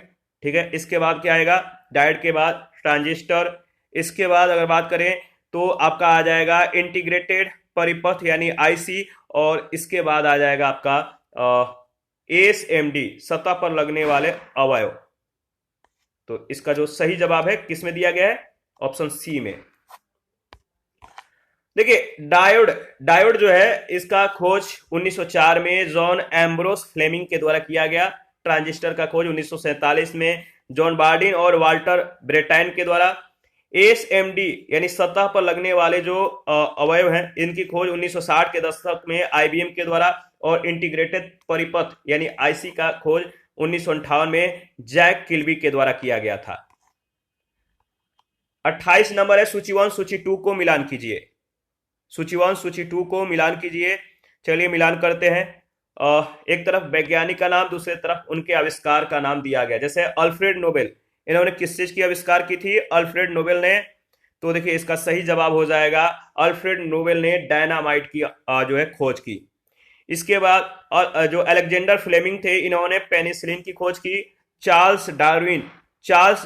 ठीक है। इसके बाद क्या आएगा? डायड के बाद ट्रांजिस्टर। इसके बाद अगर बात करें तो आपका आ जाएगा इंटीग्रेटेड परिपथ यानी आईसी, और इसके बाद आ जाएगा आपका एसएमडी, सतह पर लगने वाले अवयव। तो इसका जो सही जवाब है किस में दिया गया है? ऑप्शन सी में। देखिए, डायोड, डायोड जो है इसका खोज 1904 में जॉन एम्ब्रोस फ्लेमिंग के द्वारा किया गया। ट्रांजिस्टर का खोज 1947 में जॉन बार्डिन और वाल्टर ब्रेटाइन के द्वारा। एसएमडी यानी सतह पर लगने वाले जो अवयव हैं, इनकी खोज 1960 के दशक में आईबीएम के द्वारा, और इंटीग्रेटेड परिपथ यानी आईसी का खोज 1958 में जैक किल्बी के द्वारा किया गया था। 28 नंबर है, सूची 1 सूची 2 को मिलान कीजिए। सूची 1 सूची 2 को मिलान कीजिए। चलिए मिलान करते हैं। एक तरफ वैज्ञानिक का नाम, दूसरी तरफ उनके आविष्कार का नाम दिया गया। जैसे अल्फ्रेड नोबेल, इन्होंने किस चीज की आविष्कार की थी? अल्फ्रेड नोबेल ने। तो देखिए इसका सही जवाब हो जाएगा अल्फ्रेड नोबेल ने डायनामाइट की जो है खोज की। इसके बाद जो अलेक्जेंडर फ्लेमिंग थे, इन्होंने पेनिसिलिन की खोज की। चार्ल्स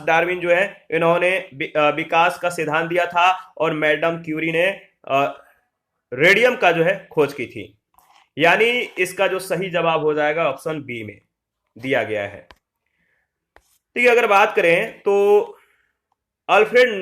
डार्विन जो है इन्होंने विकास का सिद्धांत दिया था, और मैडम क्यूरी ने रेडियम का जो है खोज की थी। यानी इसका जो सही जवाब हो जाएगा ऑप्शन बी में दिया गया है। ठीक है, अगर बात करें तो अल्फ्रेड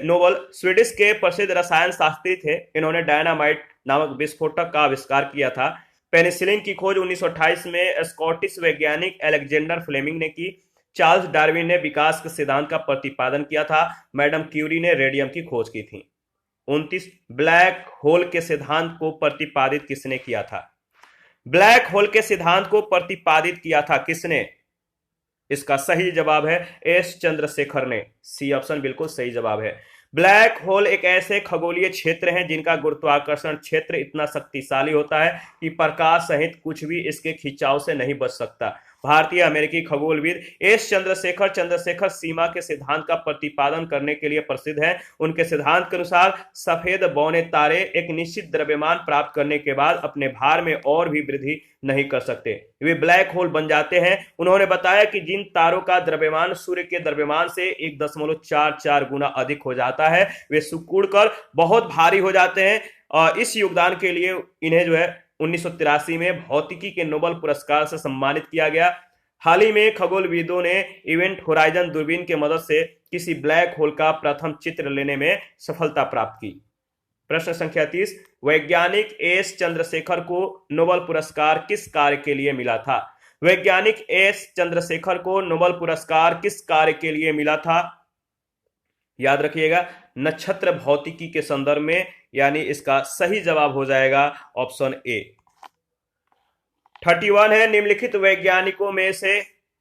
नोबल स्वीडिश के प्रसिद्ध रसायन शास्त्री थे। इन्होंने डायनामाइट नामक विस्फोटक का आविष्कार किया था। पेनिसिलिन की खोज 1928 में स्कॉटिश वैज्ञानिक अलेक्जेंडर फ्लेमिंग ने की। चार्ल्स डार्विन ने विकास के सिद्धांत का प्रतिपादन किया था। मैडम क्यूरी ने रेडियम की खोज की थी। 29, ब्लैक होल के सिद्धांत को प्रतिपादित किसने किया था? ब्लैक होल के सिद्धांत को प्रतिपादित किया था किसने? इसका सही जवाब है एस चंद्रशेखर ने, सी ऑप्शन बिल्कुल सही जवाब है। ब्लैक होल एक ऐसे खगोलीय क्षेत्र हैं जिनका गुरुत्वाकर्षण क्षेत्र इतना शक्तिशाली होता है कि प्रकाश सहित कुछ भी इसके खिंचाव से नहीं बच सकता। भारतीय अमेरिकी खगोलविद एस चंद्रशेखर सीमा के सिद्धांत का प्रतिपादन करने के लिए प्रसिद्ध हैं। उनके सिद्धांत के अनुसार सफेद बौने तारे एक निश्चित द्रव्यमान प्राप्त करने के बाद अपने भार में और भी वृद्धि नहीं कर सकते, वे ब्लैक होल बन जाते हैं। उन्होंने बताया कि जिन तारों का द्रव्यमान सूर्य के द्रव्यमान से 1.44 गुना अधिक हो जाता है, वे सिकुड़कर बहुत भारी हो जाते हैं। और इस योगदान के लिए इन्हें जो है 1983 में भौतिकी के नोबेल पुरस्कार से सम्मानित किया गया। हाल ही में खगोलविदों ने इवेंट होराइजन दूरबीन की मदद से किसी ब्लैक होल का प्रथम चित्र लेने में सफलता प्राप्त की। प्रश्न संख्या 30, वैज्ञानिक एस चंद्रशेखर को नोबेल पुरस्कार किस कार्य के लिए मिला था? वैज्ञानिक एस चंद्रशेखर को नोबेल पुरस्कार किस कार्य के लिए मिला था? याद रखिएगा, नक्षत्र भौतिकी के संदर्भ में। यानी इसका सही जवाब हो जाएगा ऑप्शन ए। 31 है, निम्नलिखित वैज्ञानिकों में से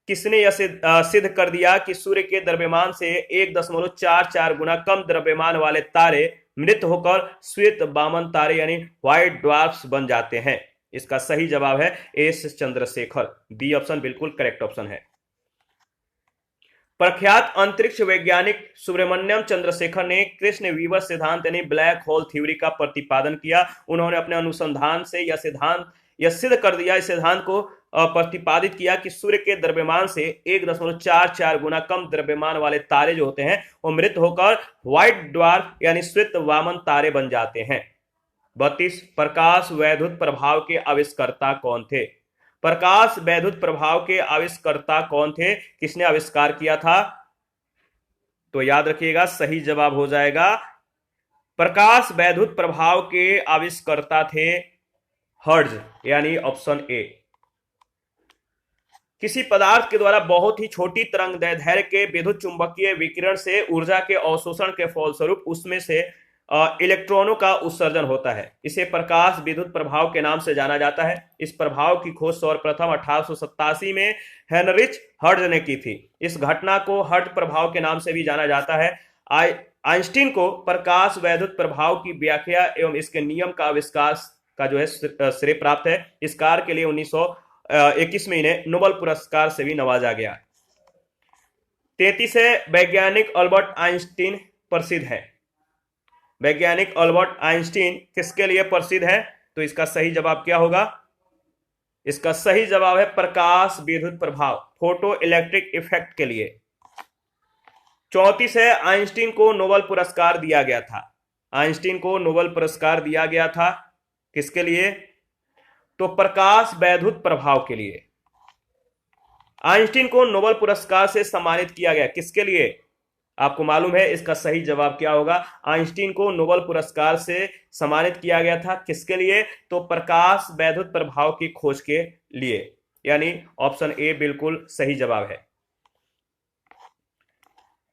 किसने यह सिद्ध कर दिया कि सूर्य के द्रव्यमान से 1.44 गुना कम द्रव्यमान वाले तारे मृत होकर श्वेत वामन तारे यानी व्हाइट ड्वार्फ्स बन जाते हैं? इसका सही जवाब है एस चंद्रशेखर, बी ऑप्शन बिल्कुल करेक्ट ऑप्शन है। प्रख्यात अंतरिक्ष वैज्ञानिक सुब्रमण्यम चंद्रशेखर ने कृष्ण वीवर सिद्धांत यानी ब्लैक होल थ्योरी का प्रतिपादन किया। उन्होंने अपने अनुसंधान से यह सिद्धांत यह सिद्ध कर दिया, इस सिद्धांत को प्रतिपादित किया कि सूर्य के द्रव्यमान से 1.44 गुना कम द्रव्यमान वाले तारे जो होते हैं वो मृत होकर व्हाइट ड्वार्फ यानी श्वेत वामन तारे बन जाते हैं। 32 प्रकाश वैद्युत प्रभाव के आविष्कर्ता कौन थे? प्रकाश वैद्युत प्रभाव के आविष्कर्ता कौन थे, किसने आविष्कार किया था? तो याद रखिएगा, सही जवाब हो जाएगा प्रकाश वैद्युत प्रभाव के आविष्कर्ता थे हर्ट्ज, यानी ऑप्शन ए। किसी पदार्थ के द्वारा बहुत ही छोटी तरंगदैर्ध्य के विद्युत चुंबकीय विकिरण से ऊर्जा के अवशोषण के फलस्वरूप उसमें से इलेक्ट्रॉनों का उत्सर्जन होता है, इसे प्रकाश विद्युत प्रभाव के नाम से जाना जाता है। इस प्रभाव की खोज सर्वप्रथम 1887 में हेनरिच हर्ट्ज ने की थी। इस घटना को हर्ट्ज प्रभाव के नाम से भी जाना जाता है। आइंस्टीन को प्रकाश वैद्युत प्रभाव की व्याख्या एवं इसके नियम का आविष्कार का जो है श्रेय प्राप्त है। इस कार्य के लिए 1921 में इन्हें नोबेल पुरस्कार से भी नवाजा गया। 33 है, वैज्ञानिक अल्बर्ट आइंस्टीन प्रसिद्ध है। वैज्ञानिक अल्बर्ट आइंस्टीन किसके लिए प्रसिद्ध है? तो इसका सही जवाब क्या होगा? इसका सही जवाब है प्रकाश विद्युत प्रभाव, फोटो इलेक्ट्रिक इफेक्ट के लिए। 34 है, आइंस्टीन को नोबेल पुरस्कार दिया गया था। आइंस्टीन को नोबेल पुरस्कार दिया गया था किसके लिए? तो प्रकाश वैद्युत प्रभाव के लिए। आइंस्टीन को नोबेल पुरस्कार से सम्मानित किया गया किसके लिए? आपको मालूम है इसका सही जवाब क्या होगा? आइंस्टीन को नोबेल पुरस्कार से सम्मानित किया गया था किसके लिए? तो प्रकाश वैद्युत प्रभाव की खोज के लिए, यानी ऑप्शन ए बिल्कुल सही जवाब है।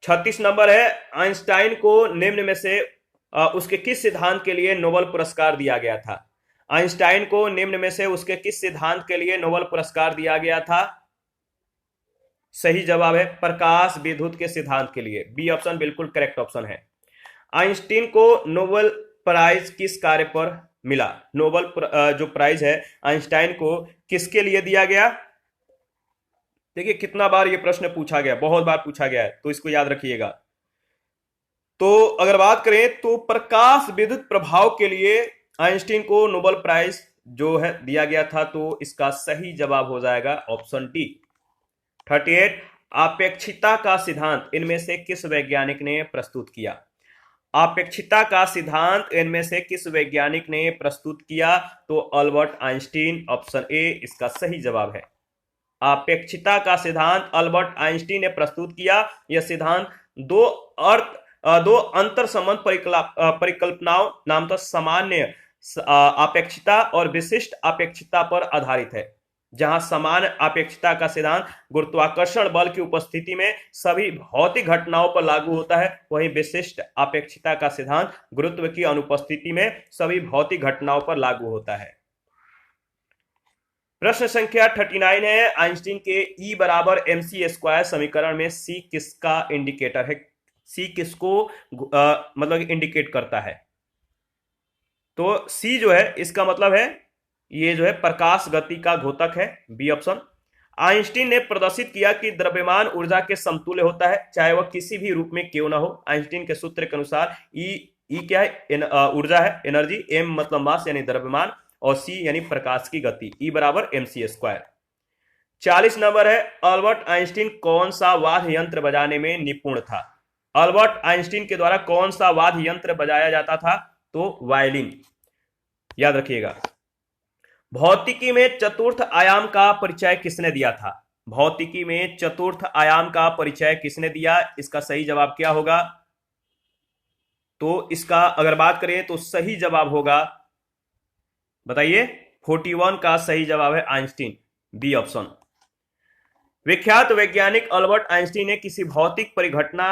36 नंबर है, आइंस्टाइन को निम्न में से उसके किस सिद्धांत के लिए नोबेल पुरस्कार दिया गया था? आइंस्टाइन को निम्न में से उसके किस सिद्धांत के लिए नोबेल पुरस्कार दिया गया था? सही जवाब है प्रकाश विद्युत के सिद्धांत के लिए। बी ऑप्शन बिल्कुल करेक्ट ऑप्शन है। आइंस्टीन को नोबेल प्राइज किस कार्य पर मिला? नोबेल जो प्राइज है आइंस्टाइन को किसके लिए दिया गया? देखिए कितना बार ये प्रश्न पूछा गया, बहुत बार पूछा गया है, तो इसको याद रखिएगा। तो अगर बात करें तो प्रकाश विद्युत प्रभाव के लिए आइंस्टीन को नोबेल प्राइज जो है दिया गया था, तो इसका सही जवाब हो जाएगा ऑप्शन डी। 38 आपेक्षिकता का सिद्धांत इनमें से किस वैज्ञानिक ने प्रस्तुत किया? आपेक्षिकता का सिद्धांत इनमें से किस वैज्ञानिक ने प्रस्तुत किया? तो अल्बर्ट आइंस्टीन, ऑप्शन ए इसका सही जवाब है। आपेक्षिकता का सिद्धांत अल्बर्ट आइंस्टीन ने प्रस्तुत किया। यह सिद्धांत दो अंतर संबंध परिकल्पनाओं नामतः सामान्य अपेक्षिकता और विशिष्ट अपेक्षिकता पर आधारित है। जहां समान अपेक्षिकता का सिद्धांत गुरुत्वाकर्षण बल की उपस्थिति में सभी भौतिक घटनाओं पर लागू होता है, वहीं विशिष्ट अपेक्षिकता का सिद्धांत गुरुत्व की अनुपस्थिति में सभी भौतिक घटनाओं पर लागू होता है। प्रश्न संख्या 39 है, आइंस्टीन के E बराबर mc² समीकरण में C किसका इंडिकेटर है? C किसको मतलब इंडिकेट करता है? तो C जो है इसका मतलब है ये जो है प्रकाश गति का घोतक है, बी ऑप्शन। आइंस्टीन ने प्रदर्शित किया कि द्रव्यमान ऊर्जा के समतुल्य होता है, चाहे वह किसी भी रूप में क्यों ना हो। आइंस्टीन के सूत्र के अनुसार ई क्या है? ऊर्जा है, एनर्जी। एम मतलब मास यानी द्रव्यमान, और सी यानी प्रकाश की गति। ई बराबर mc²। 40 नंबर है, अल्बर्ट आइंस्टीन कौन सा वाद्य यंत्र बजाने में निपुण था? अल्बर्ट आइंस्टीन के द्वारा कौन सा वाद्य यंत्र बजाया जाता था? तो वायलिन। याद रखिएगा। भौतिकी में चतुर्थ आयाम का परिचय किसने दिया था? भौतिकी में चतुर्थ आयाम का परिचय किसने दिया? इसका सही जवाब क्या होगा? तो इसका अगर बात करें तो सही जवाब होगा, बताइए। 41 का सही जवाब है आइंस्टीन, बी ऑप्शन। विख्यात वैज्ञानिक अल्बर्ट आइंस्टीन ने किसी भौतिक परिघटना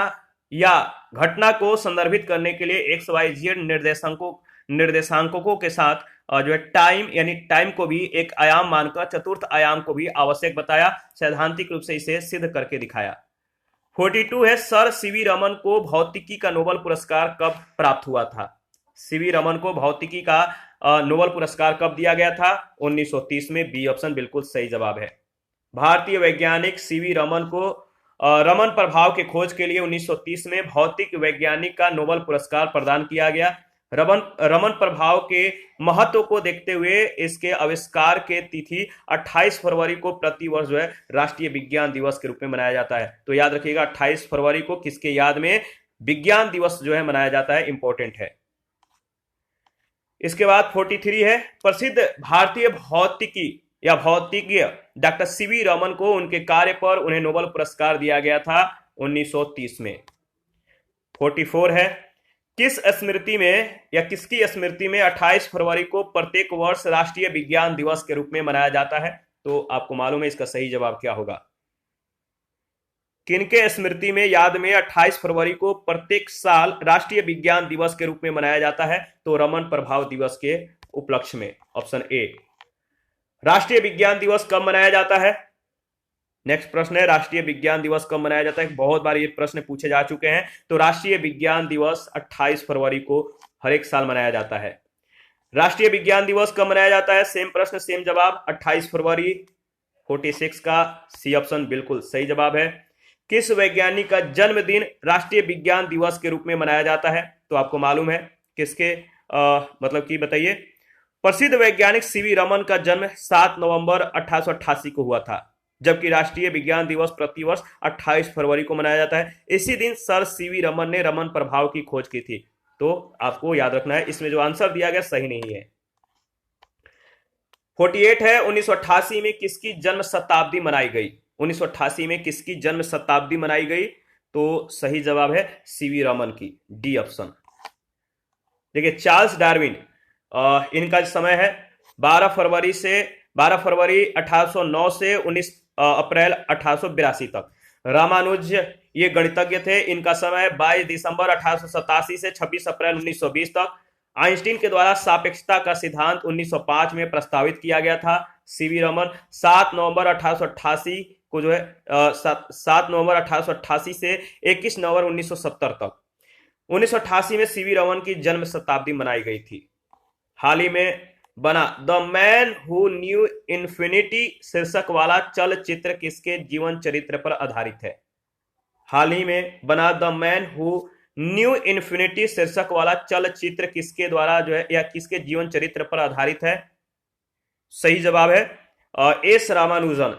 या घटना को संदर्भित करने के लिए XYZ निर्देशांकों के साथ जो है टाइम यानी टाइम को भी एक आयाम मानकर चतुर्थ आयाम को भी आवश्यक बताया, सैद्धांतिक रूप से इसे सिद्ध करके दिखाया। 42 है, सर सीवी रमन को भौतिकी का नोबेल पुरस्कार कब प्राप्त हुआ था? सीवी रमन को भौतिकी का नोबेल पुरस्कार कब दिया गया था? 1930 में, बी ऑप्शन बिल्कुल सही जवाब है। भारतीय वैज्ञानिक सीवी रमन को रमन प्रभाव के खोज के लिए 1930 में भौतिक वैज्ञानिक का नोबेल पुरस्कार प्रदान किया गया। रमन प्रभाव के महत्व को देखते हुए इसके आविष्कार के तिथि 28 फरवरी को प्रतिवर्ष जो है राष्ट्रीय विज्ञान दिवस के रूप में मनाया जाता है। तो याद रखिएगा 28 फरवरी को किसके याद में विज्ञान दिवस जो है मनाया जाता है, इंपॉर्टेंट है। इसके बाद 43 है, प्रसिद्ध भारतीय भौतिकी या भौतिज्ञ डॉक्टर सीवी रमन को उनके कार्य पर उन्हें नोबेल पुरस्कार दिया गया था 1930 में। 44 है, किस स्मृति में या किसकी स्मृति में 28 फरवरी को प्रत्येक वर्ष राष्ट्रीय विज्ञान दिवस के रूप में मनाया जाता है? तो आपको मालूम है इसका सही जवाब क्या होगा। किनके स्मृति में याद में 28 फरवरी को प्रत्येक साल राष्ट्रीय विज्ञान दिवस के रूप में मनाया जाता है? तो रमन प्रभाव दिवस के उपलक्ष्य में, ऑप्शन ए। राष्ट्रीय विज्ञान दिवस कब मनाया जाता है? नेक्स्ट प्रश्न है, राष्ट्रीय विज्ञान दिवस कब मनाया जाता है? बहुत बार ये प्रश्न पूछे जा चुके हैं। तो राष्ट्रीय विज्ञान दिवस 28 फरवरी को हर एक साल मनाया जाता है। राष्ट्रीय विज्ञान दिवस कब मनाया जाता है? सेम प्रश्न सेम जवाब, 28 फरवरी। 46 का सी ऑप्शन बिल्कुल सही जवाब है। किस वैज्ञानिक का जन्मदिन राष्ट्रीय विज्ञान दिवस के रूप में मनाया जाता है? तो आपको मालूम है किसके, मतलब कि बताइए। प्रसिद्ध वैज्ञानिक सीवी रमन का जन्म 7 नवंबर 1888 को हुआ था, जबकि राष्ट्रीय विज्ञान दिवस प्रतिवर्ष 28 फरवरी को मनाया जाता है। इसी दिन सर सीवी रमन ने रमन प्रभाव की खोज की थी। तो आपको याद रखना है, इसमें जो आंसर दिया गया सही नहीं है। 48 है, 1988 में किसकी जन्म शताब्दी मनाई गई? 1988 में किसकी जन्म शताब्दी मनाई गई? तो सही जवाब है सीवी रमन की, डी ऑप्शन। देखिए चार्ल्स डार्विन, इनका समय है 12 फरवरी 1809 से 19 अप्रैल 1882 तक। रामानुज ये गणितज्ञ थे, इनका समय 22 दिसंबर 1887 से 26 अप्रैल 1920 तक। आइंस्टीन के द्वारा सापेक्षता का सिद्धांत 1905 में प्रस्तावित किया गया था। सीवी रमन 7 नवंबर 1888 को जो है 7 नवंबर 1888 से 21 नवंबर 1970 तक। 1988 में सीवी रमन की जन्म शताब्दी मनाई गई थी। हाल ही में बना the man who knew infinity शीर्षक वाला चलचित्र किसके जीवन चरित्र पर आधारित है? हाल ही में बना the man who knew infinity शीर्षक वाला चलचित्र किसके द्वारा जो है या किसके जीवन चरित्र पर आधारित है? सही जवाब है S Ramanujan,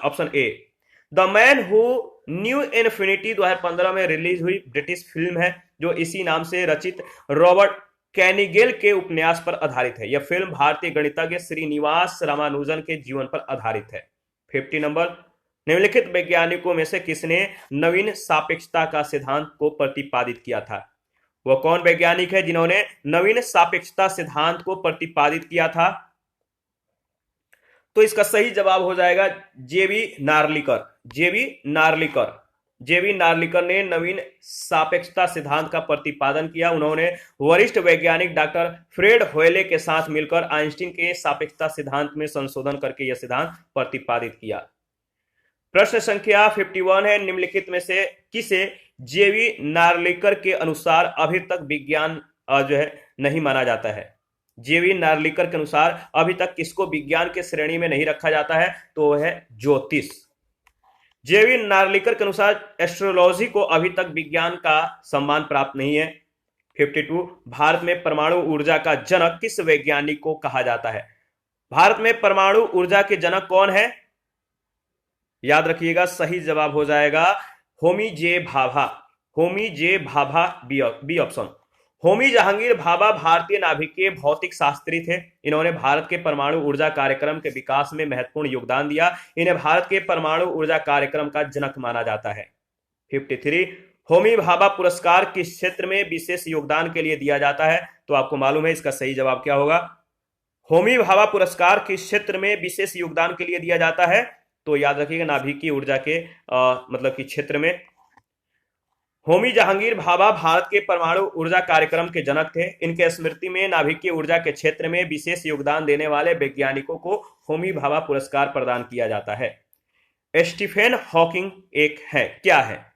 option A. The man who knew infinity 2015 में रिलीज हुई ब्रिटिश फिल्म है, जो इसी नाम से रचित रॉबर्ट कैनिगेल के उपन्यास पर आधारित है। यह फिल्म भारतीय गणितज्ञ श्रीनिवास रामानुजन के जीवन पर आधारित है। 50 नंबर, निम्नलिखित वैज्ञानिकों में से किसने नवीन सापेक्षता का सिद्धांत को प्रतिपादित किया था? वह कौन वैज्ञानिक है जिन्होंने नवीन सापेक्षता सिद्धांत को प्रतिपादित किया था? तो इसका सही जवाब हो जाएगा जेवी नार्लिकर ने नवीन सापेक्षता सिद्धांत का प्रतिपादन किया। उन्होंने वरिष्ठ वैज्ञानिक डॉक्टर फ्रेड होयले के साथ मिलकर आइंस्टीन के सापेक्षता सिद्धांत में संशोधन करके यह सिद्धांत प्रतिपादित किया। प्रश्न संख्या 51 है, निम्नलिखित में से किसे जेवी नार्लिकर के अनुसार अभी तक विज्ञान जो है नहीं माना जाता है? जेवी नार्लिकर के अनुसार अभी तक किसको विज्ञान के श्रेणी में नहीं रखा जाता है? तो वह है ज्योतिष। जेवी नार्लिकर के अनुसार एस्ट्रोलॉजी को अभी तक विज्ञान का सम्मान प्राप्त नहीं है। 52, भारत में परमाणु ऊर्जा का जनक किस वैज्ञानिक को कहा जाता है? भारत में परमाणु ऊर्जा के जनक कौन है? याद रखिएगा, सही जवाब हो जाएगा होमी जे भाभा, बी ऑप्शन। होमी जहांगीर भाभा भारतीय नाभिकीय भौतिक शास्त्री थे। इन्होंने भारत के परमाणु ऊर्जा कार्यक्रम के विकास में महत्वपूर्ण योगदान दिया। इन्हें भारत के परमाणु ऊर्जा कार्यक्रम का जनक माना जाता है। 53, होमी भाभा पुरस्कार किस क्षेत्र में विशेष योगदान के लिए दिया जाता है? तो आपको मालूम है इसका सही जवाब क्या होगा। होमी भाभा पुरस्कार किस क्षेत्र में विशेष योगदान के लिए दिया जाता है? तो याद रखिएगा नाभिकीय ऊर्जा के मतलब कि क्षेत्र में। होमी जहांगीर भाभा भारत के परमाणु ऊर्जा कार्यक्रम के जनक थे। इनके स्मृति में नाभिकीय ऊर्जा के क्षेत्र में विशेष योगदान देने वाले वैज्ञानिकों को होमी भाभा पुरस्कार प्रदान किया जाता है। स्टीफन हॉकिंग एक है, क्या है?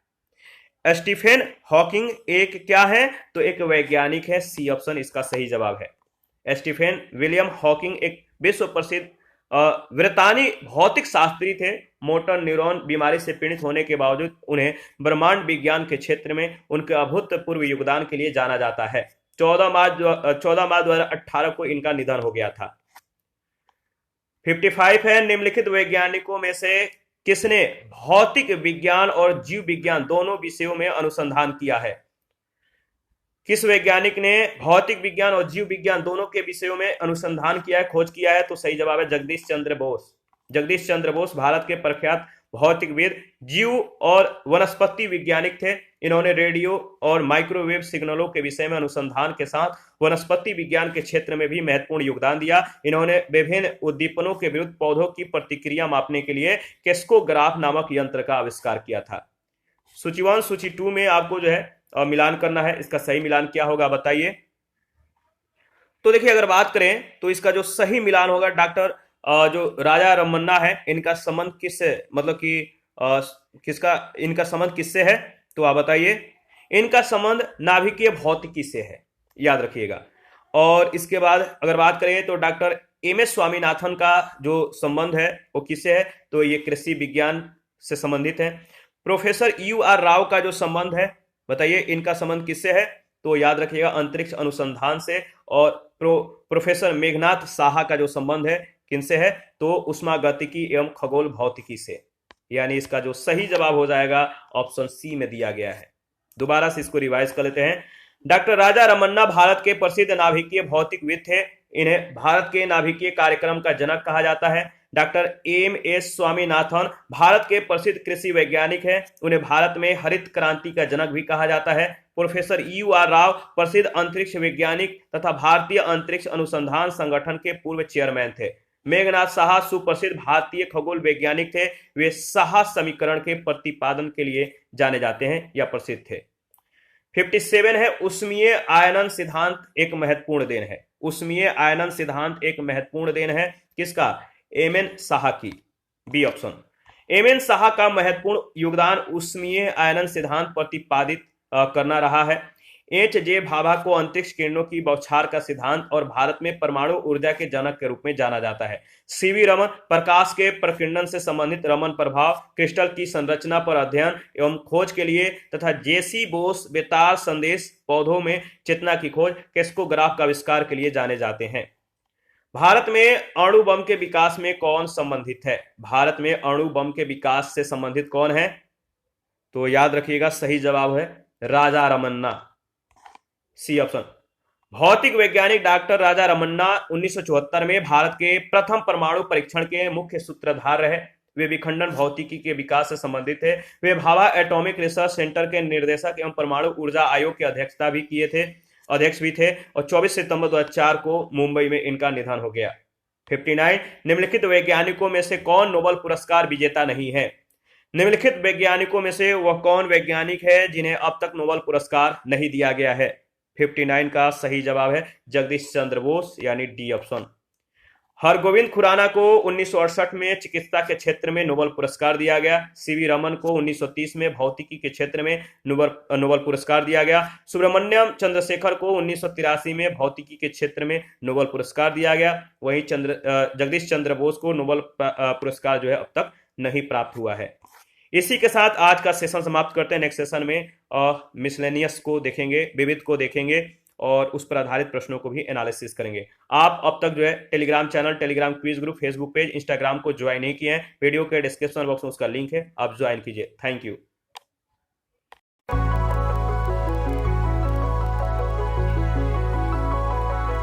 स्टीफन हॉकिंग एक क्या है? तो एक वैज्ञानिक है, सी ऑप्शन इसका सही जवाब है। स्टीफन विलियम हॉकिंग एक विश्व प्रसिद्ध ब्रितानी भौतिक शास्त्री थे। मोटर न्यूरॉन बीमारी से पीड़ित होने के बावजूद उन्हें ब्रह्मांड विज्ञान के क्षेत्र में उनके अभूतपूर्व योगदान के लिए जाना जाता है। 14 मार्च 2018 को इनका निधन हो गया था। 55 है, निम्नलिखित वैज्ञानिकों में से किसने भौतिक विज्ञान और जीव विज्ञान दोनों विषयों में अनुसंधान किया है? किस वैज्ञानिक ने भौतिक विज्ञान और जीव विज्ञान दोनों के विषयों में अनुसंधान किया है, खोज किया है? तो सही जवाब है जगदीश चंद्र बोस। जगदीश चंद्र बोस भारत के प्रख्यात भौतिकविद, जीव और वनस्पति वैज्ञानिक थे। इन्होंने रेडियो और माइक्रोवेव सिग्नलों के विषय में अनुसंधान के साथ वनस्पति विज्ञान के क्षेत्र में भी महत्वपूर्ण योगदान दिया। इन्होंने विभिन्न उद्दीपनों के विरुद्ध पौधों की प्रतिक्रिया मापने के लिए केस्कोग्राफ नामक यंत्र का आविष्कार किया था। सूची 1 सूची 2 में आपको जो है मिलान करना है। इसका सही मिलान क्या होगा बताइए। तो देखिए, अगर बात करें तो इसका जो सही मिलान होगा, डॉक्टर जो राजा रमन्ना है, इनका संबंध किससे, मतलब कि इनका संबंध किससे है? तो आप बताइए। इनका संबंध नाभिकीय भौतिकी से है, याद रखिएगा। और इसके बाद अगर बात करें तो डॉक्टर एम.एस. स्वामीनाथन का जो संबंध है वो किससे है? तो ये कृषि विज्ञान से संबंधित है। Professor U.R.. राव का जो संबंध है, बताइए इनका संबंध किससे है? तो याद रखिएगा अंतरिक्ष अनुसंधान से। और प्रोफेसर मेघनाथ साहा का जो संबंध है किनसे है? तो उष्मागतिकी एवं खगोल भौतिकी से। यानी इसका जो सही जवाब हो जाएगा ऑप्शन सी में दिया गया है। दोबारा से इसको रिवाइज कर लेते हैं। डॉक्टर राजा रमन्ना भारत के प्रसिद्ध नाभिकीय भौतिकविद थे। इन्हें भारत के नाभिकीय कार्यक्रम का जनक कहा जाता है। Doctor MS. स्वामीनाथन भारत के प्रसिद्ध कृषि वैज्ञानिक हैं। उन्हें भारत में हरित क्रांति का जनक भी कहा जाता है। Professor U.R.. राव प्रसिद्ध अंतरिक्ष वैज्ञानिक तथा भारतीय अंतरिक्ष अनुसंधान संगठन के पूर्व चेयरमैन थे। मेघनाथ साहा सुप्रसिद्ध भारतीय खगोल वैज्ञानिक थे। वे साहा समीकरण के प्रतिपादन के लिए जाने जाते हैं या प्रसिद्ध थे। 57 है, उष्मीय आयनन सिद्धांत एक महत्वपूर्ण देन है। उष्मीय आयनन सिद्धांत एक महत्वपूर्ण देन है किसका? एम.एन. साहा की, बी ऑप्शन। एम.एन. साहा का महत्वपूर्ण योगदान उष्मीय आयनन सिद्धांत प्रतिपादित करना रहा है। एच.जे. भाभा को अंतरिक्ष किरणों की बौछार का सिद्धांत और भारत में परमाणु ऊर्जा के जनक के रूप में जाना जाता है। सी.वी. रमन प्रकाश के प्रकीर्णन से संबंधित रमन प्रभाव, क्रिस्टल की संरचना पर अध्ययन एवं खोज के लिए तथा जे.सी. बोस बेतार संदेश पौधों में चेतना की खोज, केस्कोग्राफ का आविष्कार के लिए जाने जाते हैं। भारत में अणु बम के विकास में कौन संबंधित है? भारत में अणु बम के विकास से संबंधित कौन है? तो याद रखिएगा सही जवाब है राजा रमन्ना, सी ऑप्शन। भौतिक वैज्ञानिक डॉक्टर राजा रमन्ना 1974 में भारत के प्रथम परमाणु परीक्षण के मुख्य सूत्रधार रहे। वे विखंडन भौतिकी के विकास से संबंधित थे। वे भाभा एटॉमिक रिसर्च सेंटर के निर्देशक एवं परमाणु ऊर्जा आयोग की अध्यक्ष भी थे और 24 सितंबर 2004 को मुंबई में इनका निधन हो गया। 59, निम्नलिखित वैज्ञानिकों में से कौन नोबेल पुरस्कार विजेता नहीं है? निम्नलिखित वैज्ञानिकों में से वह कौन वैज्ञानिक है जिन्हें अब तक नोबेल पुरस्कार नहीं दिया गया है? 59 का सही जवाब है जगदीश चंद्र बोस, यानी डी ऑप्शन। हरगोविंद खुराना को 1968 में चिकित्सा के क्षेत्र में नोबेल पुरस्कार दिया गया। सी.वी. रमन को 1930 में भौतिकी के क्षेत्र में नोबेल पुरस्कार दिया गया। सुब्रमण्यम चंद्रशेखर को 1983 में भौतिकी के क्षेत्र में नोबेल पुरस्कार दिया गया। वहीं जगदीश चंद्र बोस को नोबेल पुरस्कार जो है अब तक नहीं प्राप्त हुआ है। इसी के साथ आज का सेशन समाप्त करते हैं। नेक्स्ट सेशन में मिसलेनियस को देखेंगे, विविध को देखेंगे और उस पर आधारित प्रश्नों को भी एनालिसिस करेंगे। आप अब तक जो है Telegram channel, Telegram quiz group, Facebook page, Instagram को ज्वाइन नहीं किए हैं, वीडियो के डिस्क्रिप्शन बॉक्स में उसका लिंक है, आप ज्वाइन कीजिए। Thank you.